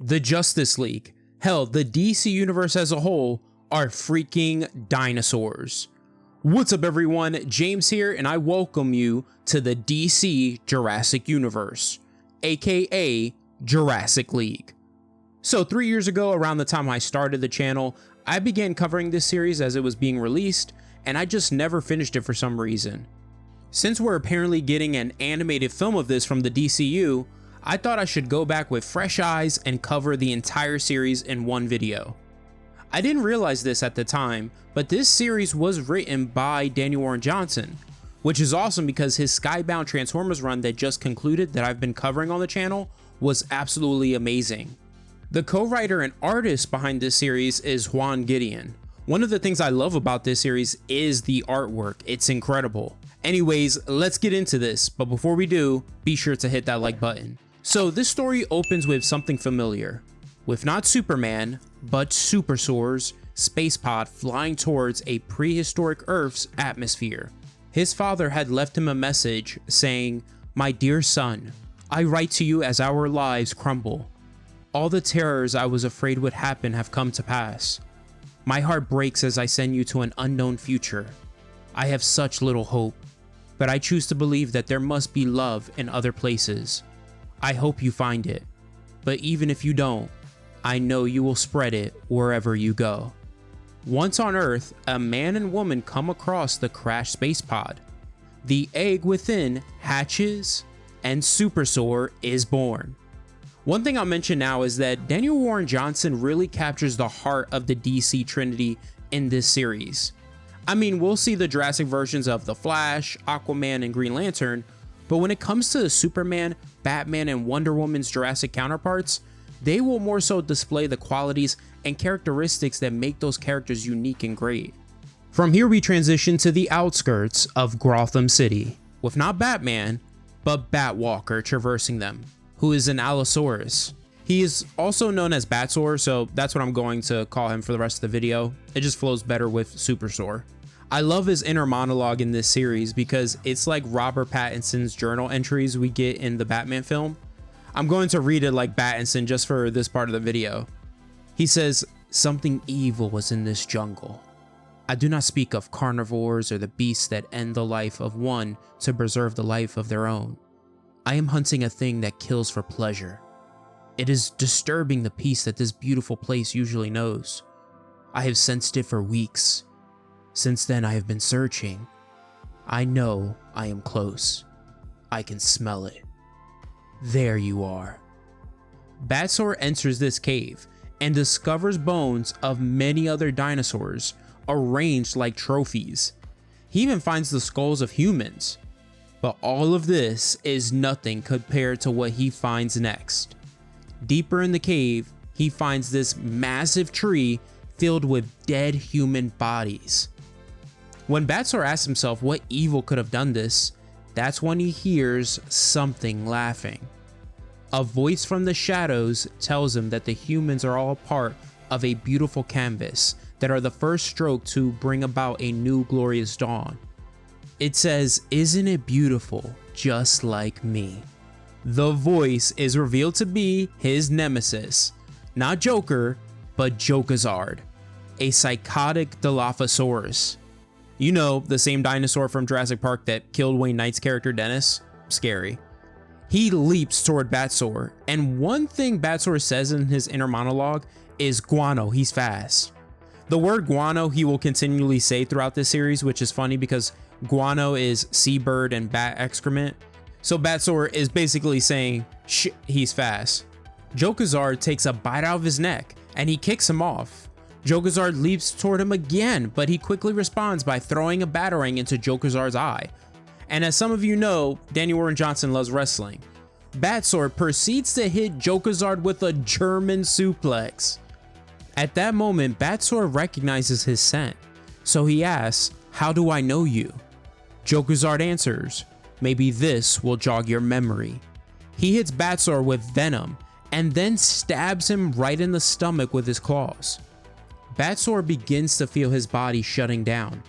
the Justice League, hell, the DC universe as a whole, are freaking dinosaurs. What's up everyone, James here, and I welcome you to the DC Jurassic Universe, aka Jurassic League. So 3 years ago, around the time I started the channel, I began covering this series as it was being released, and I just never finished it for some reason. Since we're apparently getting an animated film of this from the DCU, I thought I should go back with fresh eyes and cover the entire series in one video. I didn't realize this at the time, but this series was written by Daniel Warren Johnson, which is awesome because his Skybound Transformers run that just concluded that I've been covering on the channel was absolutely amazing. The co-writer and artist behind this series is Juan Gedeon. One of the things I love about this series is the artwork, it's incredible. Anyways, let's get into this, but before we do, be sure to hit that like button. So this story opens with something familiar, with not Superman, but Supersaur's space pod flying towards a prehistoric Earth's atmosphere. His father had left him a message saying, "My dear son, I write to you as our lives crumble. All the terrors I was afraid would happen have come to pass. My heart breaks as I send you to an unknown future. I have such little hope, but I choose to believe that there must be love in other places. I hope you find it, but even if you don't, I know you will spread it wherever you go." Once on Earth, a man and woman come across the crashed space pod. The egg within hatches, and Supersaur is born. One thing I'll mention now is that Daniel Warren Johnson really captures the heart of the DC Trinity in this series. I mean, we'll see the Jurassic versions of The Flash, Aquaman, and Green Lantern, but when it comes to Superman, Batman, and Wonder Woman's Jurassic counterparts, they will more so display the qualities and characteristics that make those characters unique and great. From here we transition to the outskirts of Gotham City, with not Batman, but Batwalker traversing them, who is an Allosaurus. He is also known as Batsaur, so that's what I'm going to call him for the rest of the video. It just flows better with Supersaur. I love his inner monologue in this series because it's like Robert Pattinson's journal entries we get in the Batman film. I'm going to read it like Pattinson just for this part of the video. He says, "Something evil was in this jungle. I do not speak of carnivores or the beasts that end the life of one to preserve the life of their own. I am hunting a thing that kills for pleasure. It is disturbing the peace that this beautiful place usually knows. I have sensed it for weeks. Since then I have been searching. I know I am close. I can smell it. There you are." Batsaur enters this cave and discovers bones of many other dinosaurs arranged like trophies. He even finds the skulls of humans. But all of this is nothing compared to what he finds next. Deeper in the cave, he finds this massive tree filled with dead human bodies. When Batsaur asks himself what evil could have done this, that's when he hears something laughing. A voice from the shadows tells him that the humans are all part of a beautiful canvas that are the first stroke to bring about a new glorious dawn. It says, "Isn't it beautiful, just like me?" The voice is revealed to be his nemesis, not Joker, but Jokazard, a psychotic Dilophosaurus. You know, the same dinosaur from Jurassic Park that killed Wayne Knight's character Dennis? Scary. He leaps toward Batsaur, and one thing Batsaur says in his inner monologue is guano, he's fast. The word guano he will continually say throughout this series, which is funny because guano is seabird and bat excrement. So Batsaur is basically saying, shit, he's fast. Jokazard takes a bite out of his neck, and he kicks him off. Jokazard leaps toward him again, but he quickly responds by throwing a batarang into Jokazard's eye. And as some of you know, Daniel Warren Johnson loves wrestling. Batsaur proceeds to hit Jokazard with a German suplex. At that moment, Batsaur recognizes his scent, so he asks, "How do I know you?" Jokazard answers, "Maybe this will jog your memory." He hits Batsaur with venom, and then stabs him right in the stomach with his claws. Batsaur begins to feel his body shutting down.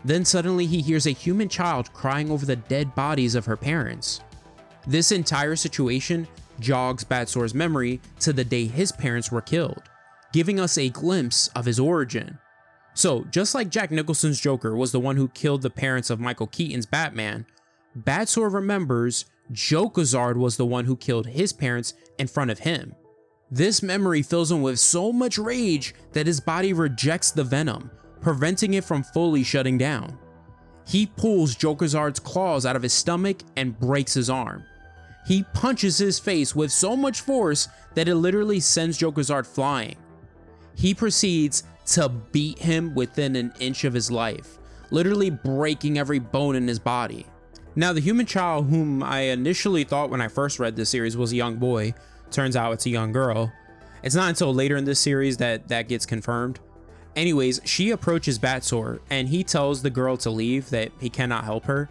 Then suddenly he hears a human child crying over the dead bodies of her parents. This entire situation jogs Batsor's memory to the day his parents were killed, giving us a glimpse of his origin. So, just like Jack Nicholson's Joker was the one who killed the parents of Michael Keaton's Batman, Batsor remembers Jokazard was the one who killed his parents in front of him. This memory fills him with so much rage that his body rejects the venom, preventing it from fully shutting down. He pulls Jokazard's claws out of his stomach and breaks his arm. He punches his face with so much force that it literally sends Jokazard flying. He proceeds to beat him within an inch of his life, literally breaking every bone in his body. Now, the human child whom I initially thought when I first read this series was a young boy, turns out it's a young girl. It's not until later in this series that gets confirmed. Anyways, she approaches Batsor and he tells the girl to leave, that he cannot help her.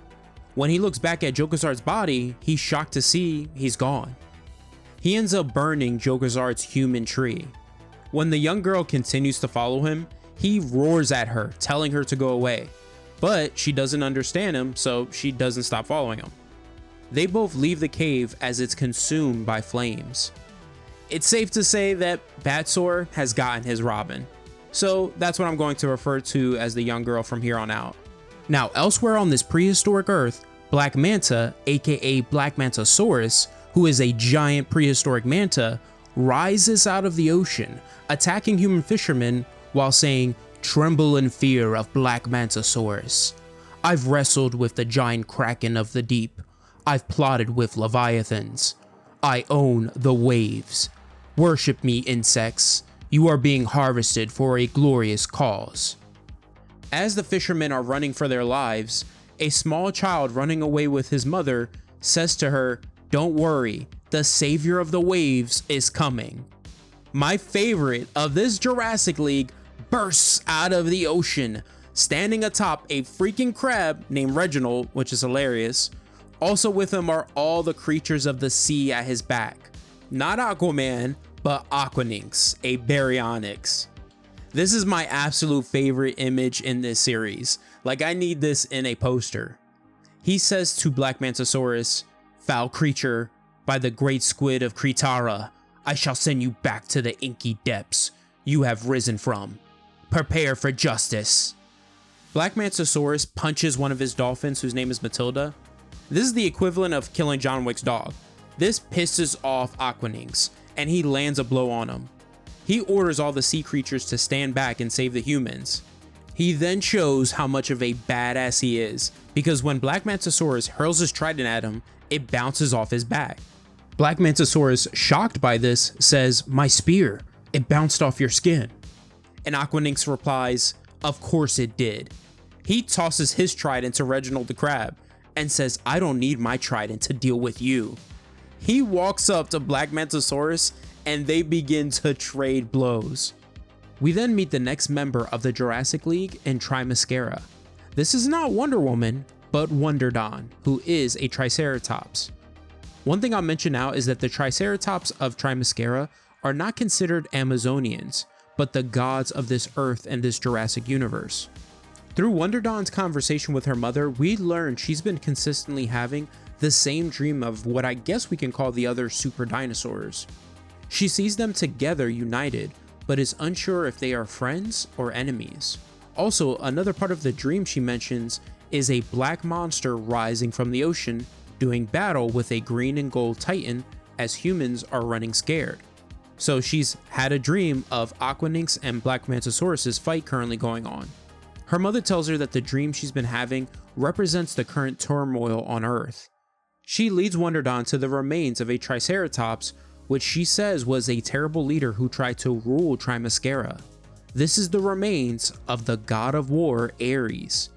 When he looks back at Jokazard's body, he's shocked to see he's gone. He ends up burning Jokazard's human tree. When the young girl continues to follow him, he roars at her, telling her to go away. But she doesn't understand him, so she doesn't stop following him. They both leave the cave as it's consumed by flames. It's safe to say that Batsor has gotten his Robin. So that's what I'm going to refer to as the young girl from here on out. Now, elsewhere on this prehistoric Earth, Black Manta, aka Black Mantasaurus, who is a giant prehistoric manta, rises out of the ocean, attacking human fishermen while saying, "Tremble in fear of Black Mantasaurus. I've wrestled with the giant kraken of the deep. I've plotted with leviathans. I own the waves. Worship me, insects. You are being harvested for a glorious cause." As the fishermen are running for their lives, a small child running away with his mother says to her, "Don't worry, the savior of the waves is coming." My favorite of this Jurassic League bursts out of the ocean, standing atop a freaking crab named Reginald, which is hilarious. Also with him are all the creatures of the sea at his back. Not Aquaman, but Aquanix, a baryonyx. This is my absolute favorite image in this series. Like, I need this in a poster. He says to Black Mantasaurus, "Foul creature, by the great squid of Kritara, I shall send you back to the inky depths you have risen from. Prepare for justice." Black Mantasaurus punches one of his dolphins, whose name is Matilda. This is the equivalent of killing John Wick's dog. This pisses off Aquanix, and he lands a blow on him. He orders all the sea creatures to stand back and save the humans. He then shows how much of a badass he is, because when Black Mantasaurus hurls his trident at him, it bounces off his back. Black Mantasaurus, shocked by this, says, "My spear, it bounced off your skin." And Aquanix replies, "Of course it did." He tosses his trident to Reginald the Crab and says, "I don't need my trident to deal with you." He walks up to Black Mantasaurus and they begin to trade blows. We then meet the next member of the Jurassic League in Trimascara. This is not Wonder Woman, but Wonderdon, who is a Triceratops. One thing I'll mention now is that the Triceratops of Trimascara are not considered Amazonians, but the gods of this Earth and this Jurassic universe. Through Wonderdon's conversation with her mother, we learn she's been consistently having the same dream of what I guess we can call the other super dinosaurs. She sees them together united, but is unsure if they are friends or enemies. Also, another part of the dream she mentions is a black monster rising from the ocean, doing battle with a green and gold titan as humans are running scared. So she's had a dream of Aquanix and Black Mantasaurus' fight currently going on. Her mother tells her that the dream she's been having represents the current turmoil on Earth. She leads Wonderdon to the remains of a Triceratops, which she says was a terrible leader who tried to rule Trimascara. This is the remains of the god of war, Ares.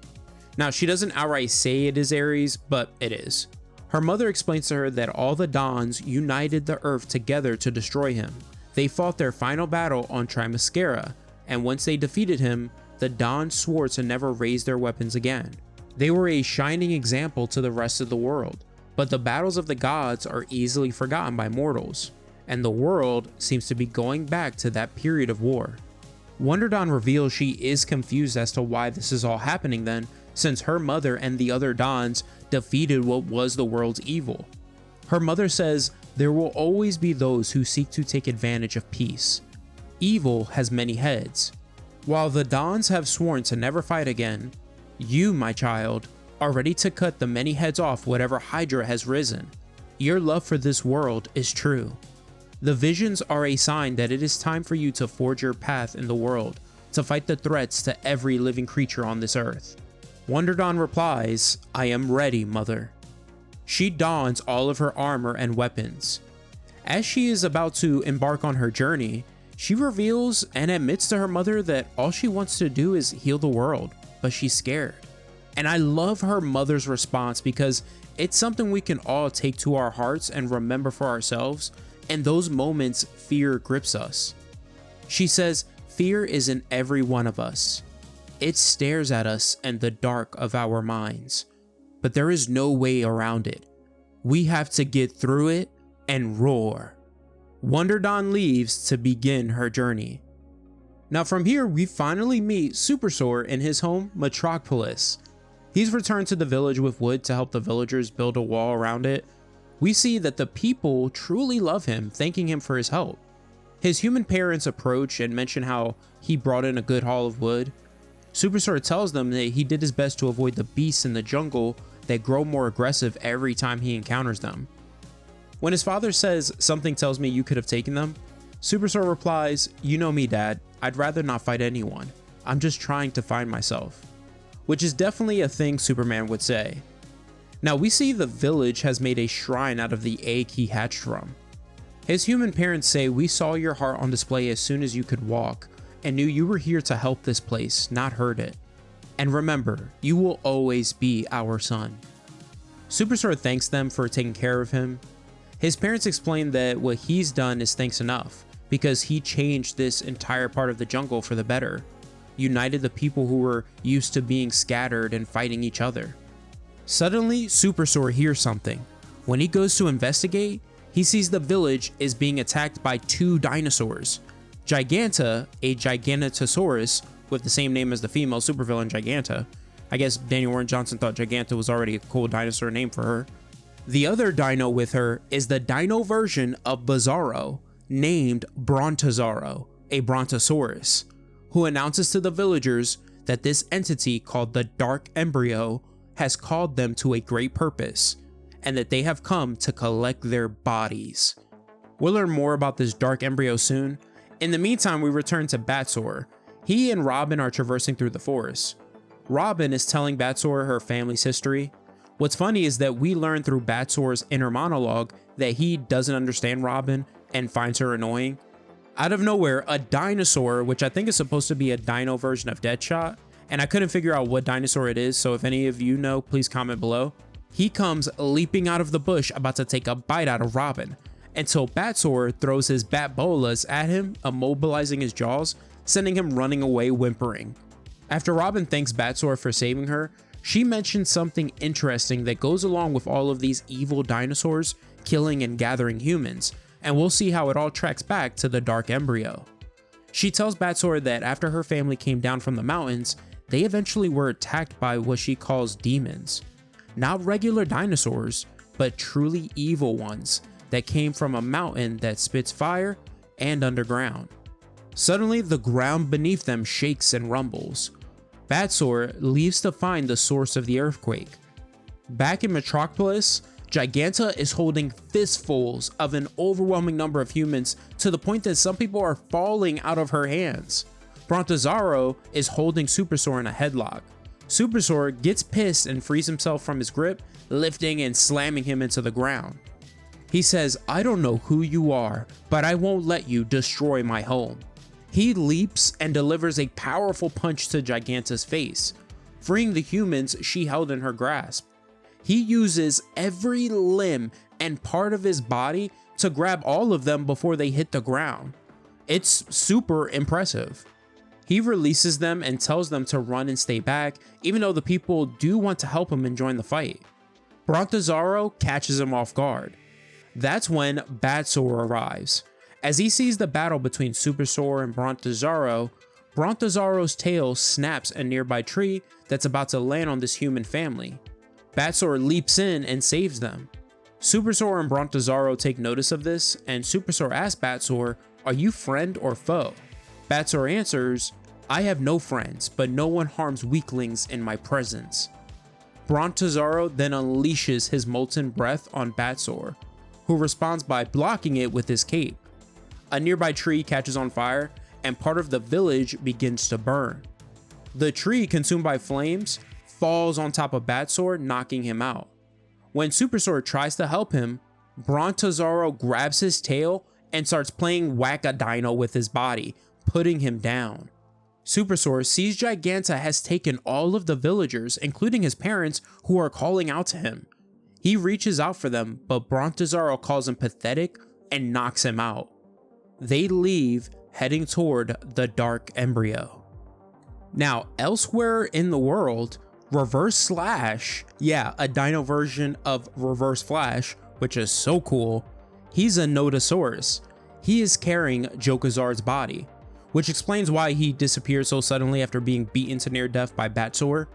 Now, she doesn't outright say it is Ares, but it is. Her mother explains to her that all the Dons united the Earth together to destroy him. They fought their final battle on Trimascara, and once they defeated him, the Dons swore to never raise their weapons again. They were a shining example to the rest of the world, but the battles of the gods are easily forgotten by mortals, and the world seems to be going back to that period of war. Wonderdon reveals she is confused as to why this is all happening then, since her mother and the other Dons defeated what was the world's evil. Her mother says There will always be those who seek to take advantage of peace. Evil has many heads. While the Dons have sworn to never fight again, you, my child, are ready to cut the many heads off whatever Hydra has risen. Your love for this world is true. The visions are a sign that it is time for you to forge your path in the world, to fight the threats to every living creature on this earth. Wonder Dawn replies, I am ready, mother. She dons all of her armor and weapons. As she is about to embark on her journey, she reveals and admits to her mother that all she wants to do is heal the world, but she's scared. And I love her mother's response because it's something we can all take to our hearts and remember for ourselves. In those moments, fear grips us. She says, fear is in every one of us. It stares at us in the dark of our minds, but there is no way around it. We have to get through it and roar. Wonder Dawn leaves to begin her journey. Now from here, we finally meet Supersor in his home, Metropolis. He's returned to the village with wood to help the villagers build a wall around it. We see that the people truly love him, thanking him for his help. His human parents approach and mention how he brought in a good haul of wood. Superstar tells them that he did his best to avoid the beasts in the jungle that grow more aggressive every time he encounters them. When his father says, something tells me you could have taken them, Superstar replies, you know me, Dad, I'd rather not fight anyone. I'm just trying to find myself. Which is definitely a thing Superman would say. Now we see the village has made a shrine out of the egg he hatched from. His human parents say, we saw your heart on display as soon as you could walk and knew you were here to help this place, not hurt it. And remember, you will always be our son. Superstar thanks them for taking care of him. His parents explain that what he's done is thanks enough because he changed this entire part of the jungle for the better, united the people who were used to being scattered and fighting each other. Suddenly, Supersor hears something. When he goes to investigate, he sees the village is being attacked by two dinosaurs. Giganta, a Giganotosaurus with the same name as the female supervillain Giganta. I guess Daniel Warren Johnson thought Giganta was already a cool dinosaur name for her. The other dino with her is the dino version of Bizarro, named Brontosaurus, a Brontosaurus, who announces to the villagers that this entity called the Dark Embryo has called them to a great purpose, and that they have come to collect their bodies. We'll learn more about this Dark Embryo soon. In the meantime, we return to Batsor. He and Robin are traversing through the forest. Robin is telling Batsor her family's history. What's funny is that we learn through Batsor's inner monologue that he doesn't understand Robin and finds her annoying. Out of nowhere, a dinosaur, which I think is supposed to be a dino version of Deadshot, and I couldn't figure out what dinosaur it is, so if any of you know, please comment below. He comes leaping out of the bush about to take a bite out of Robin, until Batsor throws his bat bolas at him, immobilizing his jaws, sending him running away whimpering. After Robin thanks Batsor for saving her, she mentions something interesting that goes along with all of these evil dinosaurs killing and gathering humans, and we'll see how it all tracks back to the Dark Embryo. She tells Batsor that after her family came down from the mountains, they eventually were attacked by what she calls demons. Not regular dinosaurs, but truly evil ones that came from a mountain that spits fire and underground. Suddenly, the ground beneath them shakes and rumbles. Batsor leaves to find the source of the earthquake. Back in Metropolis, Giganta is holding fistfuls of an overwhelming number of humans to the point that some people are falling out of her hands. Brontosaurus is holding Supersor in a headlock. Supersor gets pissed and frees himself from his grip, lifting and slamming him into the ground. He says, I don't know who you are, but I won't let you destroy my home. He leaps and delivers a powerful punch to Giganta's face, freeing the humans she held in her grasp. He uses every limb and part of his body to grab all of them before they hit the ground. It's super impressive. He releases them and tells them to run and stay back, even though the people do want to help him and join the fight. Brontosaurus catches him off guard. That's when Batsor arrives. As he sees the battle between Supersor and Brontosaurus, Brontosaurus' tail snaps a nearby tree that's about to land on this human family. Batsor leaps in and saves them. Supersaur and Brontosaurus take notice of this, and Supersaur asks Batsaur, "Are you friend or foe?" Batsaur answers, "I have no friends, but no one harms weaklings in my presence." Brontosaurus then unleashes his molten breath on Batsaur, who responds by blocking it with his cape. A nearby tree catches on fire, and part of the village begins to burn. The tree, consumed by flames, falls on top of Batsaur, knocking him out. When Supersaur tries to help him, Brontosaurus grabs his tail and starts playing whack-a-dino with his body, putting him down. Supersaur sees Giganta has taken all of the villagers, including his parents, who are calling out to him. He reaches out for them, but Brontosaurus calls him pathetic and knocks him out. They leave, heading toward the Dark Embryo. Now, elsewhere in the world, Reverse Slash, yeah, a dino version of Reverse Flash, which is so cool, he's a Nodosaurus. He is carrying Jokazard's body, which explains why he disappeared so suddenly after being beaten to near death by Batsaur.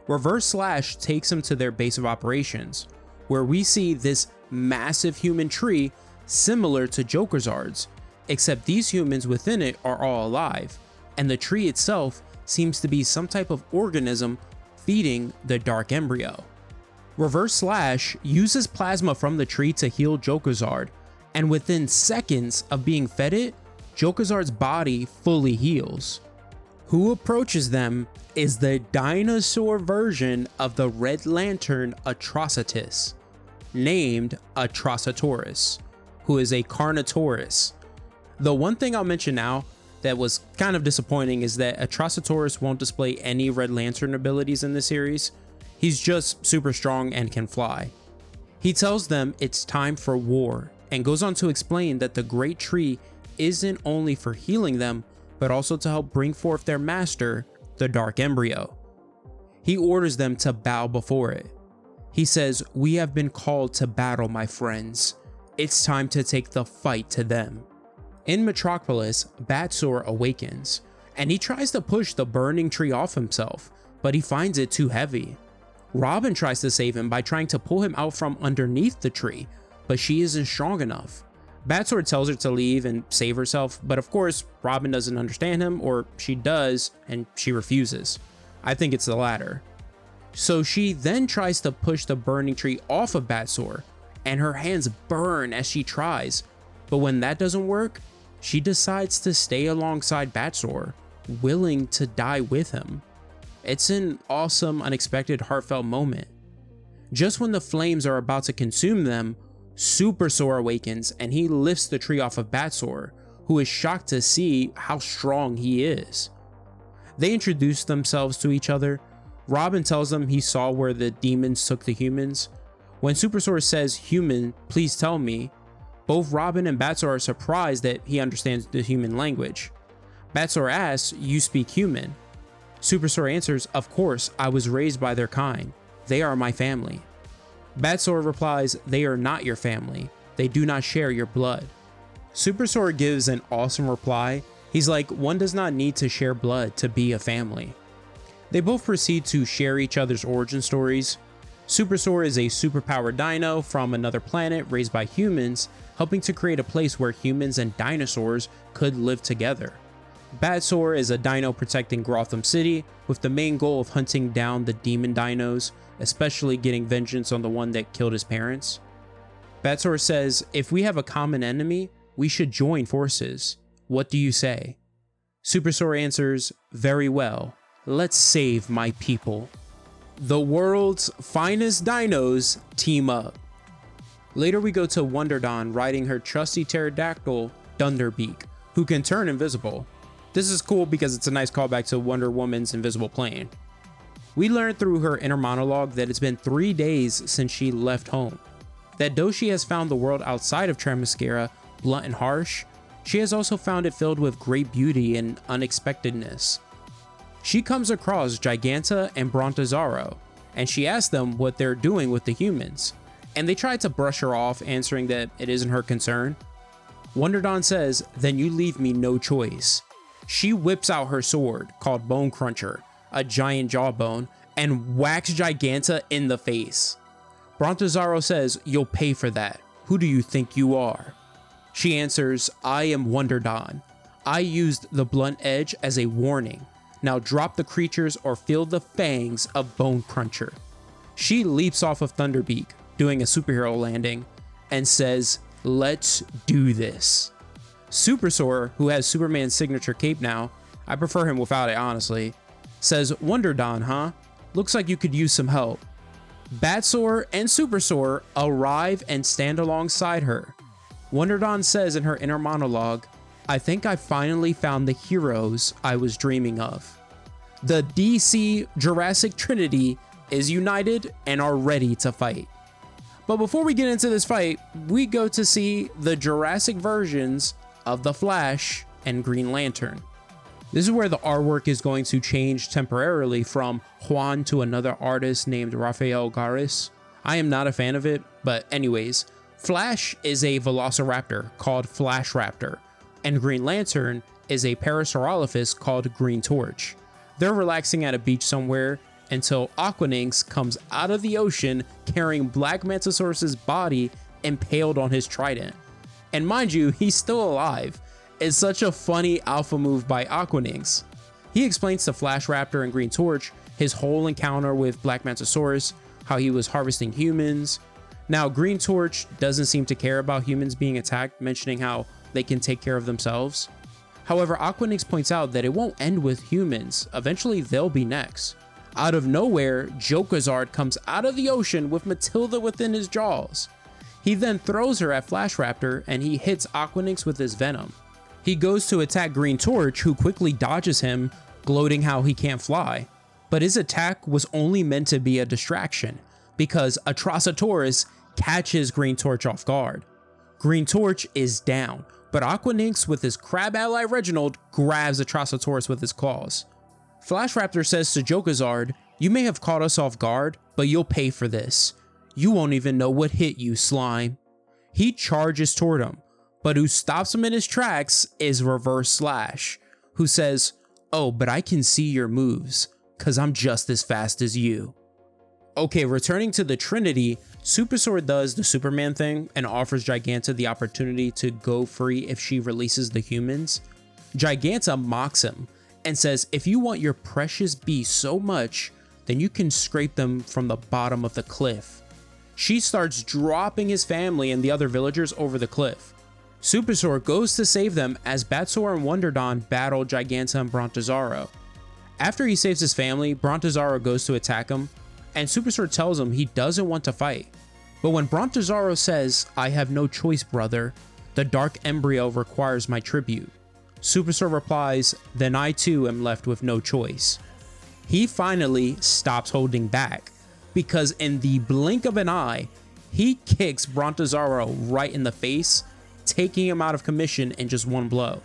Reverse Slash takes him to their base of operations, where we see this massive human tree similar to Jokazard's, except these humans within it are all alive, and the tree itself seems to be some type of organism feeding the Dark Embryo. Reverse Slash uses plasma from the tree to heal Jokazard, and within seconds of being fed it, Jokazard's body fully heals. Who approaches them is the dinosaur version of the Red Lantern Atrocitus, named Atrocitosaurus, who is a Carnotaurus. The one thing I'll mention now that was kind of disappointing is that Atrocitosaurus won't display any Red Lantern abilities in the series. He's just super strong and can fly. He tells them it's time for war and goes on to explain that the Great Tree isn't only for healing them, but also to help bring forth their master, the Dark Embryo. He orders them to bow before it. He says, "We have been called to battle, my friends. It's time to take the fight to them." In Metropolis, Batsaur awakens, and he tries to push the burning tree off himself, but he finds it too heavy. Robin tries to save him by trying to pull him out from underneath the tree, but she isn't strong enough. Batsaur tells her to leave and save herself, but of course, Robin doesn't understand him, or she does, and she refuses. I think it's the latter. So she then tries to push the burning tree off of Batsaur, and her hands burn as she tries, but when that doesn't work, she decides to stay alongside Batsaur, willing to die with him. It's an awesome, unexpected, heartfelt moment. Just when the flames are about to consume them, Supersaur awakens and he lifts the tree off of Batsaur, who is shocked to see how strong he is. They introduce themselves to each other. Robin tells them he saw where the demons took the humans. When Supersaur says, "Human, please tell me," both Robin and Batsaur are surprised that he understands the human language. Batsaur asks, "You speak human?" Supersaur answers, "Of course, I was raised by their kind. They are my family." Batsaur replies, "They are not your family. They do not share your blood." Supersaur gives an awesome reply. He's like, "One does not need to share blood to be a family." They both proceed to share each other's origin stories. Supersaur is a superpowered dino from another planet raised by humans, helping to create a place where humans and dinosaurs could live together. Batsaur is a dino protecting Gotham City with the main goal of hunting down the demon dinos, especially getting vengeance on the one that killed his parents. Batsaur says, "If we have a common enemy, we should join forces. What do you say?" Supersaur answers, "Very well. Let's save my people." The world's finest dinos team up. Later we go to Wonderdon riding her trusty pterodactyl, Dunderbeak, who can turn invisible. This is cool because it's a nice callback to Wonder Woman's invisible plane. We learn through her inner monologue that it's been 3 days since she left home. That though she has found the world outside of Themyscira blunt and harsh, she has also found it filled with great beauty and unexpectedness. She comes across Giganta and Brontosaurus, and she asks them what they're doing with the humans, and they try to brush her off, answering that it isn't her concern. Wonderdon says, "Then you leave me no choice." She whips out her sword, called Bone Cruncher, a giant jawbone, and whacks Giganta in the face. Brontosaurus says, "You'll pay for that. Who do you think you are?" She answers, "I am Wonderdon. I used the blunt edge as a warning. Now drop the creatures or feel the fangs of Bone Cruncher." She leaps off of Thunderbeak, doing a superhero landing, and says, "Let's do this." Supersor, who has Superman's signature cape now, I prefer him without it honestly, says, "Wonderdon, huh? Looks like you could use some help." Batsor and Supersor arrive and stand alongside her. Wonderdon says in her inner monologue, "I think I finally found the heroes I was dreaming of." The DC Jurassic Trinity is united and are ready to fight. But before we get into this fight, we go to see the Jurassic versions of the Flash and Green Lantern. This is where the artwork is going to change temporarily from Juan to another artist named Rafael Garis. I am not a fan of it, but anyways, Flash is a velociraptor called Flash Raptor, and Green Lantern is a Parasaurolophus called Green Torch. They're relaxing at a beach somewhere until Aquanix comes out of the ocean carrying Black Mantisaurus's body impaled on his trident. And mind you, he's still alive. It's such a funny alpha move by Aquanix. He explains to Flash Raptor and Green Torch his whole encounter with Black Mantisaurus, how he was harvesting humans. Now, Green Torch doesn't seem to care about humans being attacked, mentioning how they can take care of themselves. However, Aquanix points out that it won't end with humans. Eventually, they'll be next. Out of nowhere, Jokazard comes out of the ocean with Matilda within his jaws. He then throws her at Flash Raptor and he hits Aquanix with his venom. He goes to attack Green Torch, who quickly dodges him, gloating how he can't fly. But his attack was only meant to be a distraction, because Atrocitosaurus catches Green Torch off guard. Green Torch is down, but Aquanix with his crab ally Reginald grabs Atrocitosaurus with his claws. Flash Raptor says to Jokazard, "You may have caught us off guard, but you'll pay for this. You won't even know what hit you, slime." He charges toward him, but who stops him in his tracks is Reverse Slash, who says, "Oh, but I can see your moves, cause I'm just as fast as you." Okay, returning to the Trinity, Supersor does the Superman thing and offers Giganta the opportunity to go free if she releases the humans. Giganta mocks him and says, "If you want your precious beast so much, then you can scrape them from the bottom of the cliff." She starts dropping his family and the other villagers over the cliff. Supersor goes to save them as Batsor and Wonderdon battle Giganta and Brontosaurus. After he saves his family, Brontosaurus goes to attack him, and Supersor tells him he doesn't want to fight. But when Brontosaurus says, "I have no choice, brother. The dark embryo requires my tribute," Supersor replies, "Then I too am left with no choice." He finally stops holding back, because in the blink of an eye, he kicks Brontosaurus right in the face, taking him out of commission in just one blow.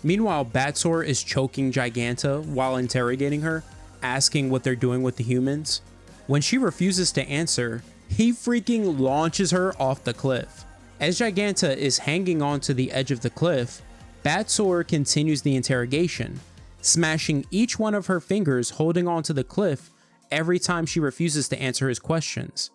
Meanwhile, Batsor is choking Giganta while interrogating her, asking what they're doing with the humans. When she refuses to answer, he freaking launches her off the cliff. As Giganta is hanging on to the edge of the cliff, Batsor continues the interrogation, smashing each one of her fingers holding onto the cliff every time she refuses to answer his questions.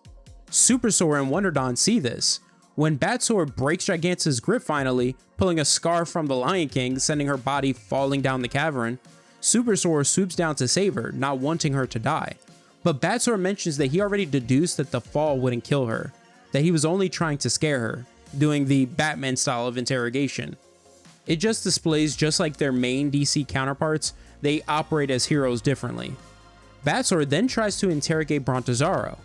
Supersor and Wonderdon see this. When Batsor breaks Giganta's grip finally, pulling a scarf from the Lion King, sending her body falling down the cavern, Supersor swoops down to save her, not wanting her to die. But Batsor mentions that he already deduced that the fall wouldn't kill her, that he was only trying to scare her, doing the Batman style of interrogation. It just displays, just like their main DC counterparts, they operate as heroes differently. Batsor then tries to interrogate Brontosaurus.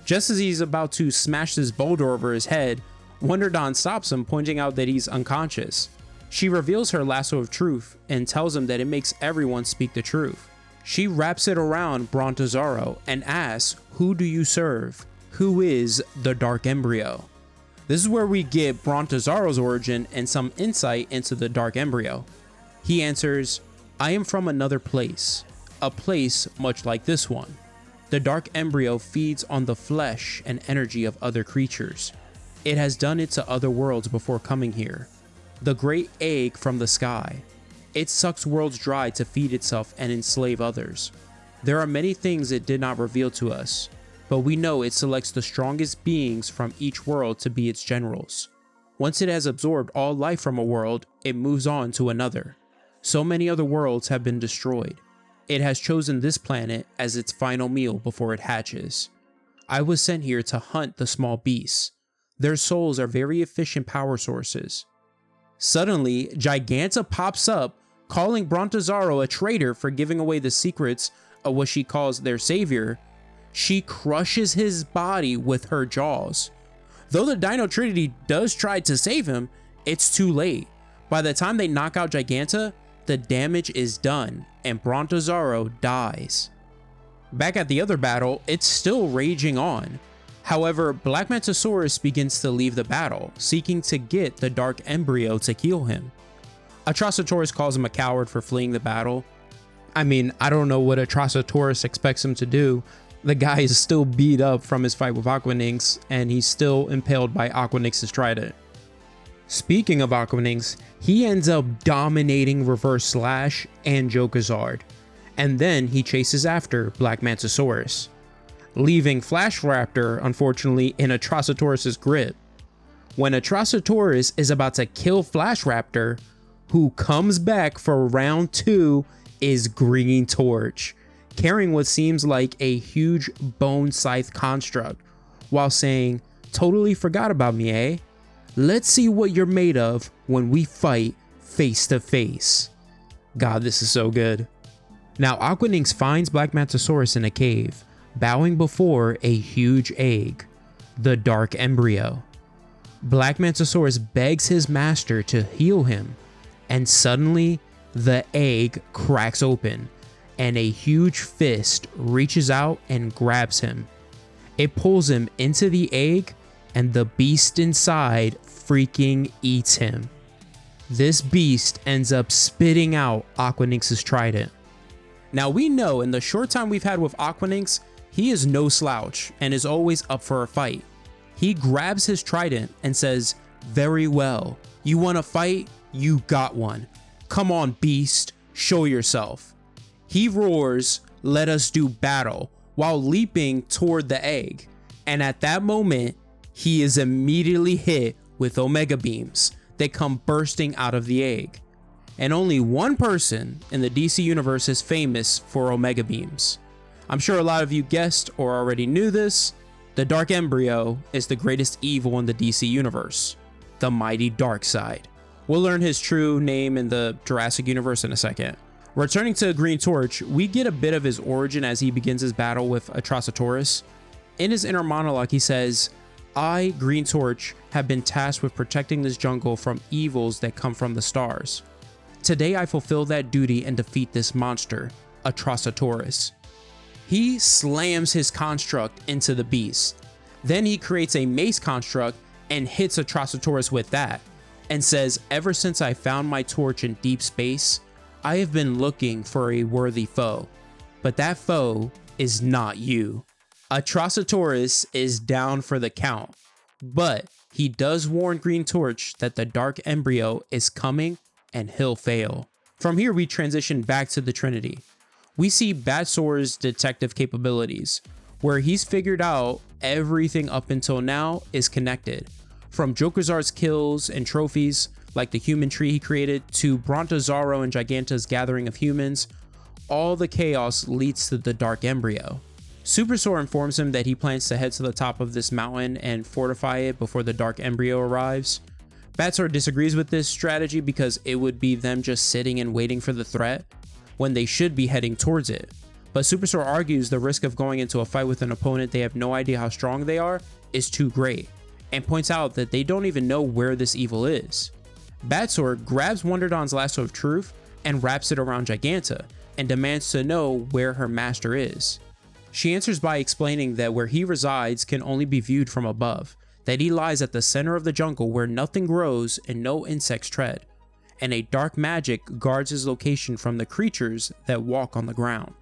Just as he's about to smash this boulder over his head, Wonderdon stops him, pointing out that he's unconscious. She reveals her lasso of truth and tells him that it makes everyone speak the truth. She wraps it around Brontosaurus and asks, "Who do you serve? Who is the Dark Embryo?" This is where we get Brontosaurus' origin and some insight into the Dark Embryo. He answers, "I am from another place, a place much like this one. The Dark Embryo feeds on the flesh and energy of other creatures. It has done it to other worlds before coming here. The great egg from the sky. It sucks worlds dry to feed itself and enslave others. There are many things it did not reveal to us, but we know it selects the strongest beings from each world to be its generals. Once it has absorbed all life from a world, it moves on to another. So many other worlds have been destroyed. It has chosen this planet as its final meal before it hatches. I was sent here to hunt the small beasts. Their souls are very efficient power sources. Suddenly, Giganta pops up, calling Brontosaurus a traitor for giving away the secrets of what she calls their savior. She crushes his body with her jaws. Though the Dino Trinity does try to save him, it's too late. By the time they knock out Giganta, the damage is done and Brontosaurus dies. Back at the other battle, it's still raging on. However, Black Mantosaurus begins to leave the battle, seeking to get the Dark Embryo to kill him. Atrocitosaurus calls him a coward for fleeing the battle. I mean, I don't know what Atrocitosaurus expects him to do. The guy is still beat up from his fight with Aquanix, and he's still impaled by Aquanix's trident. Speaking of Aquanix, he ends up dominating Reverse Slash and Jokazard, and then he chases after Black Mantosaurus, leaving Flash Raptor, unfortunately, in Atrocitosaurus' grip. When Atrocitosaurus is about to kill Flash Raptor, who comes back for round 2 is Green Torch, carrying what seems like a huge bone scythe construct, while saying, "Totally forgot about me, eh? Let's see what you're made of when we fight face to face." God, this is so good. Now, Aquanix finds Black Mantosaurus in a cave, bowing before a huge egg, the Dark Embryo. Black Mantosaurus begs his master to heal him, and suddenly the egg cracks open and a huge fist reaches out and grabs him. It pulls him into the egg and the beast inside freaking eats him. This beast ends up spitting out Aquanix's trident. Now we know in the short time we've had with Aquanix, he is no slouch and is always up for a fight. He grabs his trident and says, "Very well, you want to fight? You got one. Come on, beast, show yourself." He roars, "Let us do battle," while leaping toward the egg. And at that moment, he is immediately hit with Omega Beams that come bursting out of the egg. And only one person in the DC universe is famous for Omega Beams. I'm sure a lot of you guessed or already knew this. The Dark Embryo is the greatest evil in the DC universe, the mighty Darkseid. We'll learn his true name in the Jurassic universe in a second. Returning to Green Torch, we get a bit of his origin as he begins his battle with Atrocitosaurus. In his inner monologue, he says, "I, Green Torch, have been tasked with protecting this jungle from evils that come from the stars. Today I fulfill that duty and defeat this monster, Atrocitosaurus." He slams his construct into the beast. Then he creates a mace construct and hits Atrocitosaurus with that, and says, "Ever since I found my torch in deep space, I have been looking for a worthy foe, but that foe is not you." Atrocitosaurus is down for the count, but he does warn Green Torch that the Dark Embryo is coming and he'll fail. From here, we transition back to the Trinity. We see Batsor's detective capabilities, where he's figured out everything up until now is connected. From Jokazard's kills and trophies, like the human tree he created, to Brontosaurus and Giganta's gathering of humans, all the chaos leads to the Dark Embryo. Supersor informs him that he plans to head to the top of this mountain and fortify it before the Dark Embryo arrives. Batsor disagrees with this strategy because it would be them just sitting and waiting for the threat when they should be heading towards it. But Supersor argues the risk of going into a fight with an opponent they have no idea how strong they are is too great, and points out that they don't even know where this evil is. Batsor grabs Wonderdon's lasso of truth and wraps it around Giganta and demands to know where her master is. She answers by explaining that where he resides can only be viewed from above, that he lies at the center of the jungle where nothing grows and no insects tread, and a dark magic guards his location from the creatures that walk on the ground.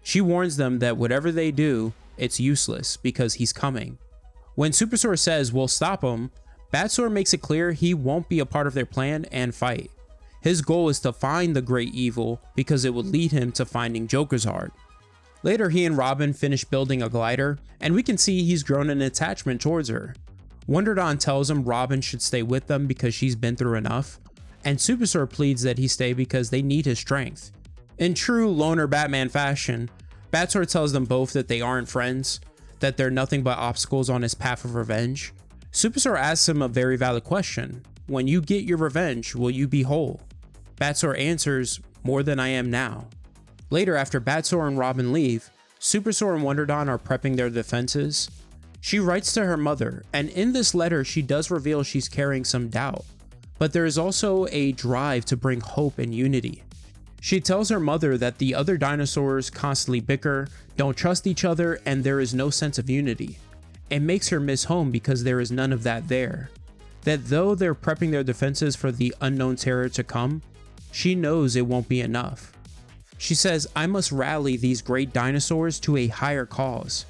She warns them that whatever they do, it's useless because he's coming. When Supersor says we'll stop him, Batsor makes it clear he won't be a part of their plan and fight. His goal is to find the great evil because it would lead him to finding Jokazard. Later, he and Robin finish building a glider, and we can see he's grown an attachment towards her. Wonder Dawn tells him Robin should stay with them because she's been through enough, and Superstore pleads that he stay because they need his strength. In true loner Batman fashion, Batsword tells them both that they aren't friends, that they're nothing but obstacles on his path of revenge. Superstore asks him a very valid question: when you get your revenge, will you be whole? Batsword answers, more than I am now. Later, after Batsword and Robin leave, Superstore and Wonder Dawn are prepping their defenses. She writes to her mother, and in this letter she does reveal she's carrying some doubt, but there is also a drive to bring hope and unity. She tells her mother that the other dinosaurs constantly bicker, don't trust each other, and there is no sense of unity. It makes her miss home because there is none of that there. That though they're prepping their defenses for the unknown terror to come, she knows it won't be enough. She says, I must rally these great dinosaurs to a higher cause.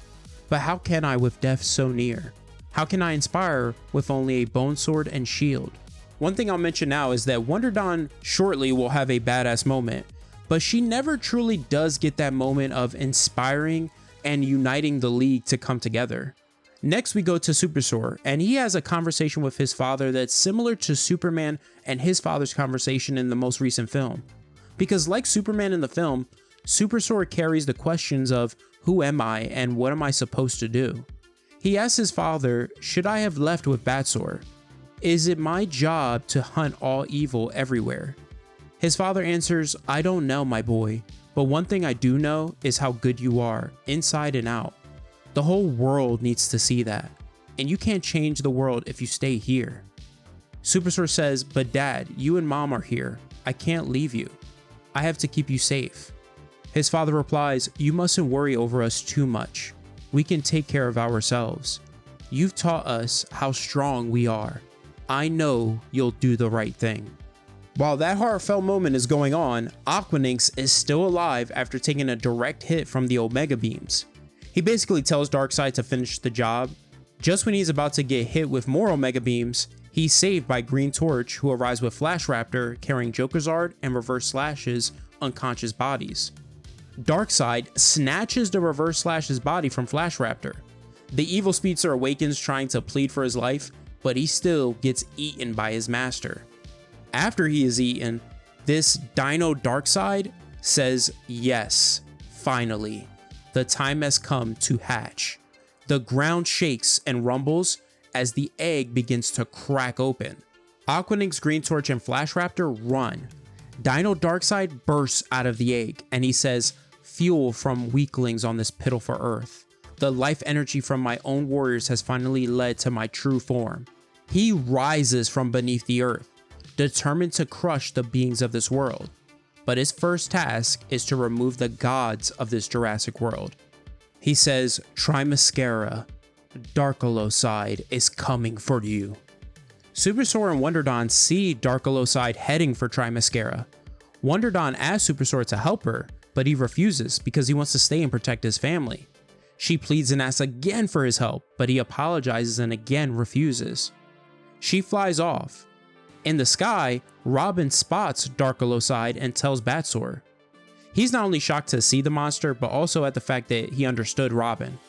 But how can I with death so near? How can I inspire with only a bone sword and shield? One thing I'll mention now is that Wonder Dawn shortly will have a badass moment, but she never truly does get that moment of inspiring and uniting the League to come together. Next we go to Superstore, and he has a conversation with his father that's similar to Superman and his father's conversation in the most recent film. Because like Superman in the film, Superstore carries the questions of who am I and what am I supposed to do? He asks his father, should I have left with Batsword? Is it my job to hunt all evil everywhere? His father answers, I don't know, my boy, but one thing I do know is how good you are, inside and out. The whole world needs to see that, and you can't change the world if you stay here. Superstore says, but Dad, you and Mom are here. I can't leave you. I have to keep you safe. His father replies, you mustn't worry over us too much. We can take care of ourselves. You've taught us how strong we are. I know you'll do the right thing. While that heartfelt moment is going on, Aquanix is still alive after taking a direct hit from the Omega beams. He basically tells Darkseid to finish the job. Just when he's about to get hit with more Omega beams, he's saved by Green Torch, who arrives with Flash Raptor carrying Jokerzard and Reverse Slash's unconscious bodies. Darkseid snatches the Reverse Slash's body from Flash Raptor. The evil speedster awakens trying to plead for his life, but he still gets eaten by his master. After he is eaten, this Dino Darkseid says, yes, finally, the time has come to hatch. The ground shakes and rumbles as the egg begins to crack open. Aquanix, Green Torch, and Flash Raptor run. Dino Darkseid bursts out of the egg and he says, fuel from weaklings on this pitiful earth. The life energy from my own warriors has finally led to my true form. He rises from beneath the earth, determined to crush the beings of this world. But his first task is to remove the gods of this Jurassic world. He says, Trimascara, Darkseid is coming for you. Superstore and Wonder Dawn see Darkseid heading for Trimascara. Wonder Dawn asks Superstore to help her, but he refuses because he wants to stay and protect his family. She pleads and asks again for his help, but he apologizes and again refuses. She flies off. In the sky, Robin spots Darkseid and tells Batsword. He's not only shocked to see the monster, but also at the fact that he understood Robin.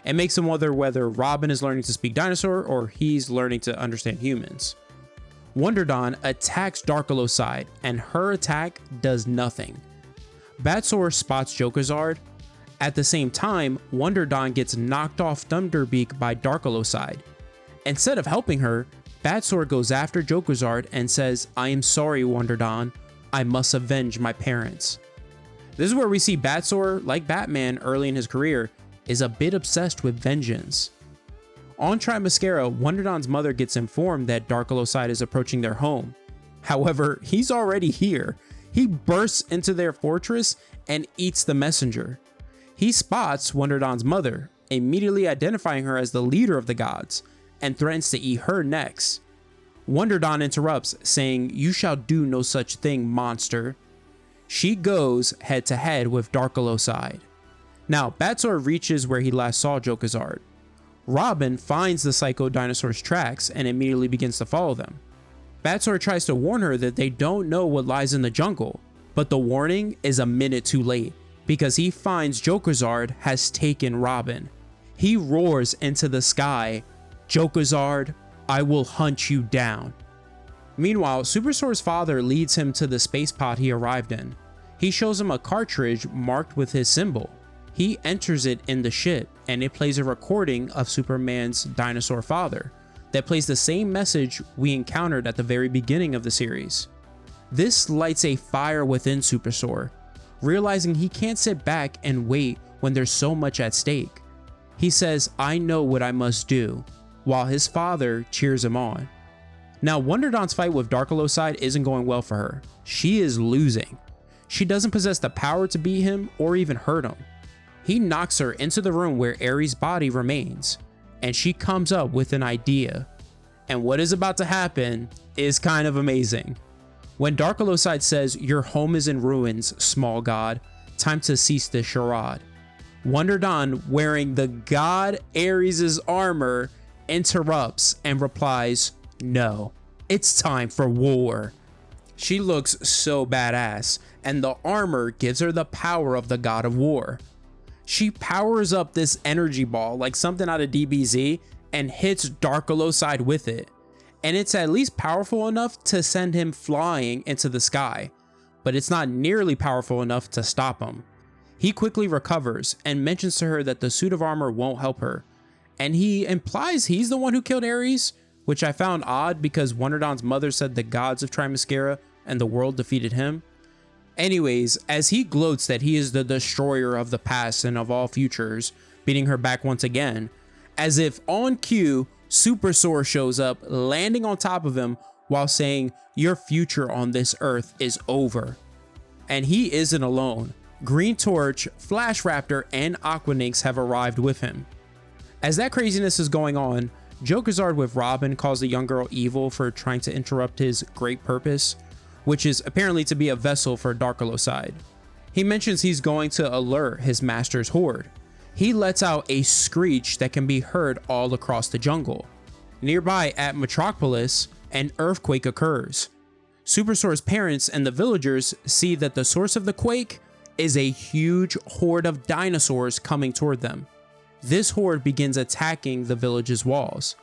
It makes him wonder whether Robin is learning to speak dinosaur or he's learning to understand humans. Wonder Dawn attacks Darkseid, and her attack does nothing. Batsword spots Jokerzard. At the same time, Wonder Dawn gets knocked off Thunderbeak by Darkseid. Instead of helping her, Batsword goes after Jokerzard and says, I am sorry, Wonder Dawn. I must avenge my parents. This is where we see Batsword, like Batman early in his career, is a bit obsessed with vengeance. On Trimascara, Wonder Dawn's mother gets informed that Darkseid is approaching their home. However, he's already here. He bursts into their fortress and eats the messenger. He spots Wonder Dawn's mother, immediately identifying her as the leader of the gods, and threatens to eat her next. Wonder Dawn interrupts, saying, you shall do no such thing, monster. She goes head to head with Darkseid. Now, Batsword reaches where he last saw Jokerzard. Robin finds the Psycho Dinosaur's tracks and immediately begins to follow them. Batsword tries to warn her that they don't know what lies in the jungle, but the warning is a minute too late, because he finds Jokerzard has taken Robin. He roars into the sky, "Jokerzard, I will hunt you down." Meanwhile, Supersor's father leads him to the space pod he arrived in. He shows him a cartridge marked with his symbol. He enters it in the ship, and it plays a recording of Superman's dinosaur father that plays the same message we encountered at the very beginning of the series. This lights a fire within Supersor, realizing he can't sit back and wait when there's so much at stake. He says, "I know what I must do," while his father cheers him on. Now, Wonderdon's fight with Darkseid isn't going well for her. She is losing. She doesn't possess the power to beat him or even hurt him. He knocks her into the room where Ares' body remains, and she comes up with an idea. And what is about to happen is kind of amazing. When Darkseid says, "Your home is in ruins, small god. Time to cease this charade," Wonderdon, wearing the god Ares' armor, interrupts and replies, "No, it's time for war." She looks so badass, and the armor gives her the power of the god of war. She powers up this energy ball like something out of DBZ and hits Darkseid with it. And it's at least powerful enough to send him flying into the sky, but it's not nearly powerful enough to stop him. He quickly recovers and mentions to her that the suit of armor won't help her, and he implies he's the one who killed Ares, which I found odd because Wonderdon's mother said the gods of Trimascara and the world defeated him. Anyways, as he gloats that he is the destroyer of the past and of all futures, beating her back once again, as if on cue, Supersor shows up, landing on top of him while saying, "Your future on this earth is over." And he isn't alone. Green Torch, Flash Raptor, and Aquanix have arrived with him. As that craziness is going on, Jokerzard with Robin calls the young girl evil for trying to interrupt his great purpose, which is apparently to be a vessel for Darkseid. He mentions he's going to alert his master's horde. He lets out a screech that can be heard all across the jungle. Nearby at Metropolis, an earthquake occurs. Supersor's parents and the villagers see that the source of the quake is a huge horde of dinosaurs coming toward them. This horde begins attacking the village's walls,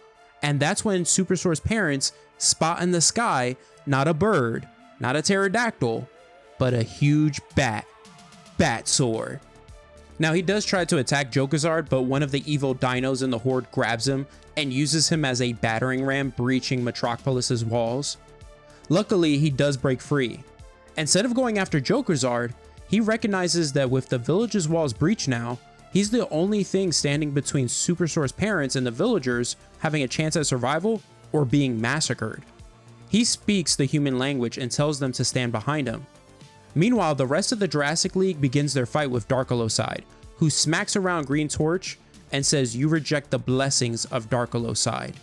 and that's when Supersor's parents spot in the sky not a bird, not a pterodactyl, but a huge bat-sword. Now, he does try to attack Jokerzard, but one of the evil dinos in the horde grabs him and uses him as a battering ram, breaching Metropolis's walls. Luckily, he does break free. Instead of going after Jokerzard, he recognizes that with the village's walls breached now, he's the only thing standing between Supersor's parents and the villagers having a chance at survival or being massacred. He speaks the human language and tells them to stand behind him. Meanwhile, the rest of the Jurassic League begins their fight with Darkseid, who smacks around Green Torch and says, "You reject the blessings of Darkseid.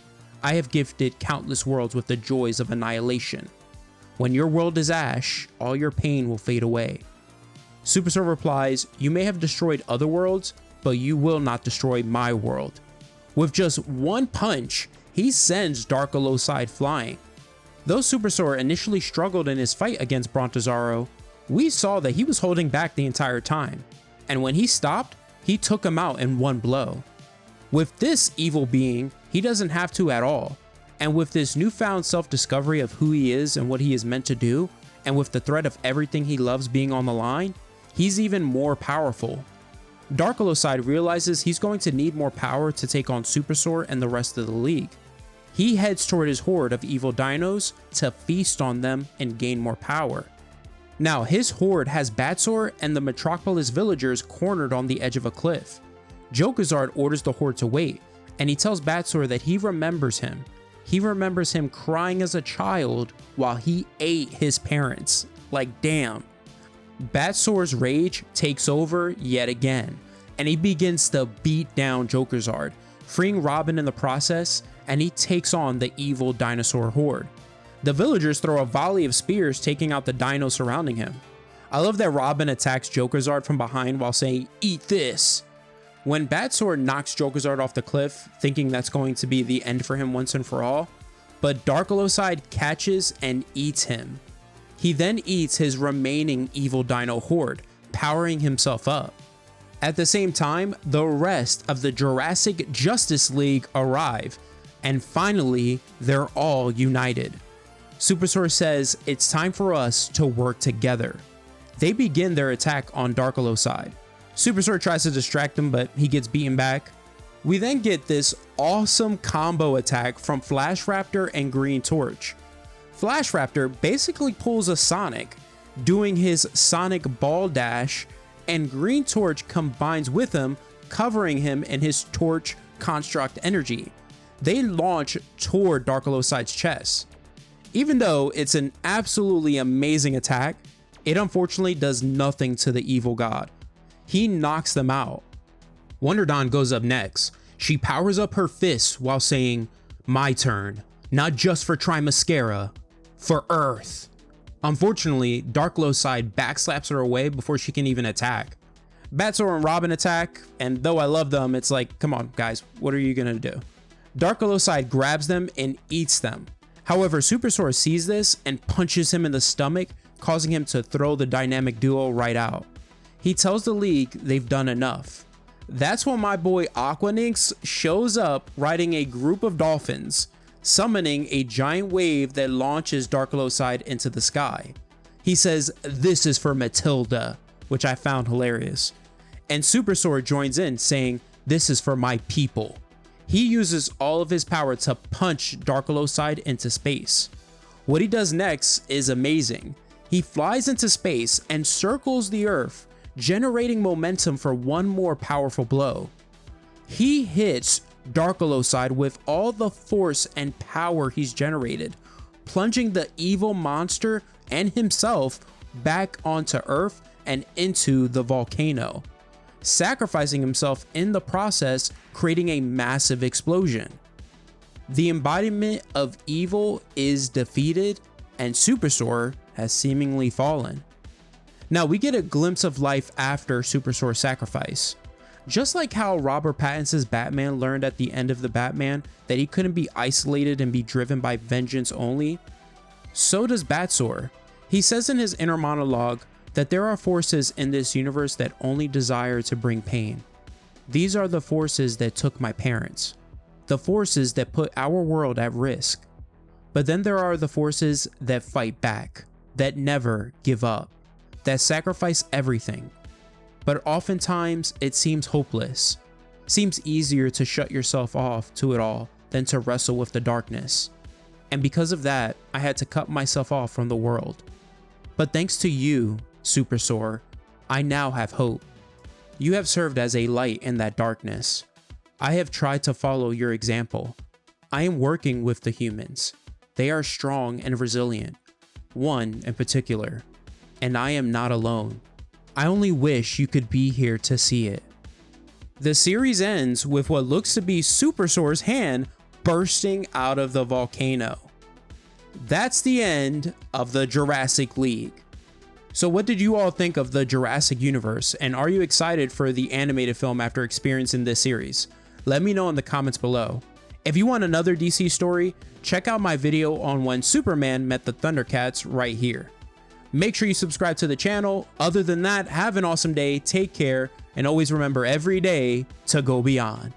I have gifted countless worlds with the joys of annihilation. When your world is ash, all your pain will fade away." Supersor replies, "You may have destroyed other worlds, but you will not destroy my world." With just one punch, he sends Darkseid flying. Though Supersor initially struggled in his fight against Brontosaurus, we saw that he was holding back the entire time, and when he stopped, he took him out in one blow. With this evil being, he doesn't have to at all, and with this newfound self-discovery of who he is and what he is meant to do, and with the threat of everything he loves being on the line, he's even more powerful. Darkseid realizes he's going to need more power to take on Supersor and the rest of the league. He heads toward his horde of evil dinos to feast on them and gain more power. Now, his horde has Batsor and the Metropolis villagers cornered on the edge of a cliff. Jokerzard orders the horde to wait, and he tells Batsor that he remembers him. He remembers him crying as a child while he ate his parents. Like, damn. Batsor's rage takes over yet again, and he begins to beat down Jokerzard, freeing Robin in the process, and he takes on the evil dinosaur horde. The villagers throw a volley of spears, taking out the dinos surrounding him. I love that Robin attacks Jokerzard from behind while saying, "Eat this." When Batsor knocks Jokerzard off the cliff, thinking that's going to be the end for him once and for all, but Darkseid catches and eats him. He then eats his remaining evil dino horde, powering himself up. At the same time, the rest of the Jurassic Justice League arrive, and finally, they're all united. Superstore says it's time for us to work together. They begin their attack on Darkseid. Superstore tries to distract him, but he gets beaten back. We then get this awesome combo attack from Flash Raptor and Green Torch. Flash Raptor basically pulls a Sonic, doing his Sonic Ball Dash, and Green Torch combines with him, covering him in his Torch Construct energy. They launch toward Darkseid's chest. Even though it's an absolutely amazing attack, it unfortunately does nothing to the evil god. He knocks them out. Wonder Dawn goes up next. She powers up her fists while saying, "My turn, not just for Trimascara, for Earth." Unfortunately, Darkseid backslaps her away before she can even attack. Batsaur and Robin attack, and though I love them, it's like, come on guys, what are you gonna do? Darkseid grabs them and eats them. However, Superstore sees this and punches him in the stomach, causing him to throw the dynamic duo right out. He tells the League they've done enough. That's when my boy Aquanix shows up riding a group of dolphins, summoning a giant wave that launches Darkseid into the sky. He says, "This is for Matilda," which I found hilarious. And Superstore joins in saying, "This is for my people." He uses all of his power to punch Darkseid into space. What he does next is amazing. He flies into space and circles the Earth, generating momentum for one more powerful blow. He hits Darkseid with all the force and power he's generated, plunging the evil monster and himself back onto Earth and into the volcano, sacrificing himself in the process, creating a massive explosion. The embodiment of evil is defeated, and Superstore has seemingly fallen. Now we get a glimpse of life after Superstore's sacrifice. Just like how Robert Pattinson's Batman learned at the end of the Batman that he couldn't be isolated and be driven by vengeance only, so does Batsaur. He says in his inner monologue that there are forces in this universe that only desire to bring pain. These are the forces that took my parents, the forces that put our world at risk. But then there are the forces that fight back, that never give up, that sacrifice everything. But oftentimes it seems hopeless. Seems easier to shut yourself off to it all than to wrestle with the darkness. And because of that, I had to cut myself off from the world. But thanks to you, Superstore, I now have hope. You have served as a light in that darkness. I have tried to follow your example. I am working with the humans. They are strong and resilient, one in particular, and I am not alone. I only wish you could be here to see it. The series ends with what looks to be Superstore's hand bursting out of the volcano. That's the end of the Jurassic League. So what did you all think of the Jurassic universe, and are you excited for the animated film after experiencing this series? Let me know in the comments below. If you want another DC story, check out my video on when Superman met the Thundercats right here. Make sure you subscribe to the channel. Other than that, have an awesome day, take care, and always remember every day to go beyond.